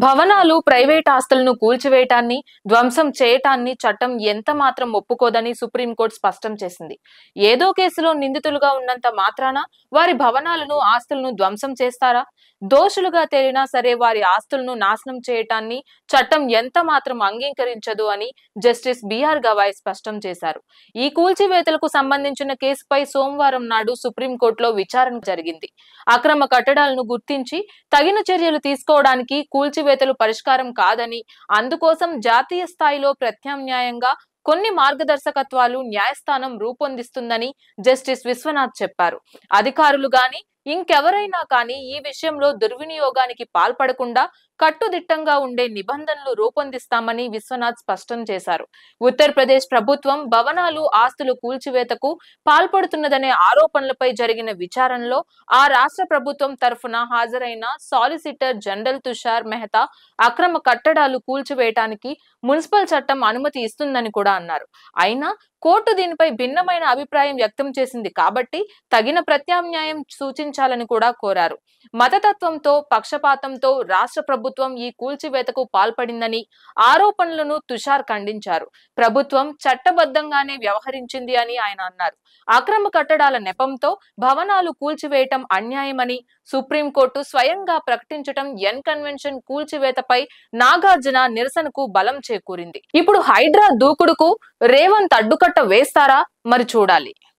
భవనాలు, ప్రైవేట్ ఆస్తులను కూల్చివేయటాన్ని, ధ్వంసం చేయటాన్ని చట్టం ఎంత మాత్రం ఒప్పుకోదని సుప్రీంకోర్టు స్పష్టం చేసింది. ఏదో కేసులో నిందితులుగా ఉన్నంత మాత్రాన వారి భవనాలను, ఆస్తులను ధ్వంసం చేస్తారా? దోషులుగా తేలినా సరే వారి ఆస్తులను నాశనం చేయటాన్ని చట్టం ఎంత మాత్రం అంగీకరించదు అని జస్టిస్ బిఆర్ గవాయ్ స్పష్టం చేశారు. ఈ కూల్చివేతలకు సంబంధించిన కేసుపై సోమవారం నాడు సుప్రీంకోర్టులో విచారణ జరిగింది. అక్రమ కట్టడాలను గుర్తించి తగిన చర్యలు తీసుకోవడానికి కూల్చివేతలు పరిష్కారం కాదని, అందుకోసం జాతీయ స్థాయిలో ప్రత్యామ్నాయంగా కొన్ని మార్గదర్శకత్వాలు న్యాయస్థానం రూపొందిస్తుందని జస్టిస్ విశ్వనాథ్ చెప్పారు. అధికారులు గాని ఇంకెవరైనా కానీ ఈ విషయంలో దుర్వినియోగానికి పాల్పడకుండా కట్టుదిట్టంగా ఉండే నిబంధనలు రూపొందిస్తామని విశ్వనాథ్ స్పష్టం చేశారు. ఉత్తరప్రదేశ్ ప్రభుత్వం భవనాలు, ఆస్తులు కూల్చివేతకు పాల్పడుతున్నదనే ఆరోపణలపై జరిగిన విచారణలో ఆ రాష్ట్ర ప్రభుత్వం తరఫున హాజరైన సాలిసిటర్ జనరల్ తుషార్ మెహతా అక్రమ కట్టడాలు కూల్చివేయటానికి మున్సిపల్ చట్టం అనుమతి ఇస్తుందని కూడా అన్నారు. అయినా కోర్టు దీనిపై భిన్నమైన అభిప్రాయం వ్యక్తం చేసింది కాబట్టి తగిన ప్రత్యామ్నాయం సూచించాలని కూడా కోరారు. మతతత్వంతో, పక్షపాతంతో రాష్ట్ర ప్రభుత్వం ఈ కూల్చివేతకు పాల్పడిందని ఆరోపణలను తుషార్ ఖండించారు. ప్రభుత్వం చట్టబద్ధంగానే వ్యవహరించింది అని ఆయన అన్నారు. అక్రమ కట్టడాల నెపంతో భవనాలు కూల్చివేయటం అన్యాయమని సుప్రీంకోర్టు స్వయంగా ప్రకటించటం ఎన్ కన్వెన్షన్ కూల్చివేతపై నాగార్జున నిరసనకు బలం చేకూరింది. ఇప్పుడు హైడ్రా దూకుడుకు రేవంత్ అడ్డుకట్ట వేస్తారా? మరి చూడాలి.